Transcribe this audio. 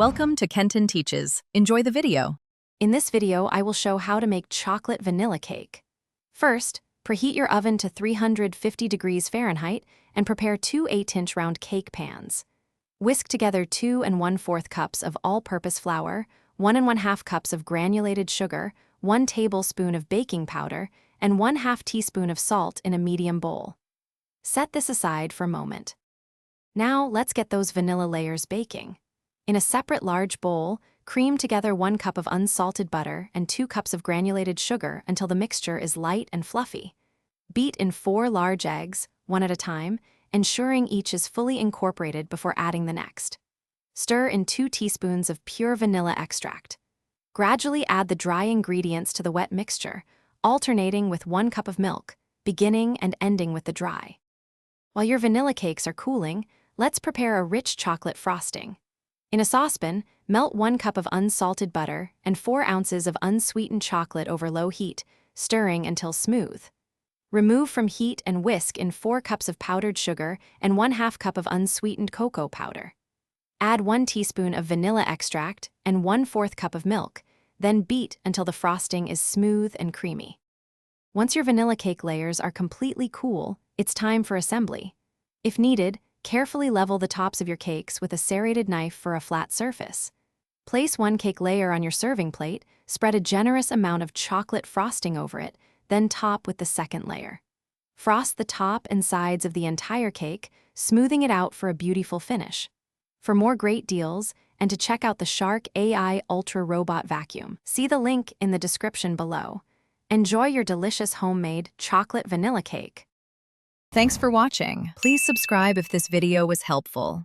Welcome to Kenton Teaches. Enjoy the video. In this video, I will show how to make chocolate vanilla cake. First, preheat your oven to 350 degrees Fahrenheit and prepare 2 8-inch round cake pans. Whisk together 2 1/4 cups of all-purpose flour, 1 1/2 cups of granulated sugar, 1 tablespoon of baking powder, and 1/2 teaspoon of salt in a medium bowl. Set this aside for a moment. Now, let's get those vanilla layers baking. In a separate large bowl, cream together 1 cup of unsalted butter and 2 cups of granulated sugar until the mixture is light and fluffy. Beat in 4 large eggs, one at a time, ensuring each is fully incorporated before adding the next. Stir in 2 teaspoons of pure vanilla extract. Gradually add the dry ingredients to the wet mixture, alternating with 1 cup of milk, beginning and ending with the dry. While your vanilla cakes are cooling, let's prepare a rich chocolate frosting. In a saucepan, melt 1 cup of unsalted butter and 4 ounces of unsweetened chocolate over low heat, stirring until smooth. Remove from heat and whisk in 4 cups of powdered sugar and 1/2 cup of unsweetened cocoa powder. Add 1 teaspoon of vanilla extract and 1/4 cup of milk, then beat until the frosting is smooth and creamy. Once your vanilla cake layers are completely cool, it's time for assembly. If needed, carefully level the tops of your cakes with a serrated knife for a flat surface. Place 1 cake layer on your serving plate, spread a generous amount of chocolate frosting over it, then top with the second layer. Frost the top and sides of the entire cake, smoothing it out for a beautiful finish. For more great deals, and to check out the Shark AI Ultra Robot Vacuum, see the link in the description below. Enjoy your delicious homemade chocolate vanilla cake. Thanks for watching. Please subscribe if this video was helpful.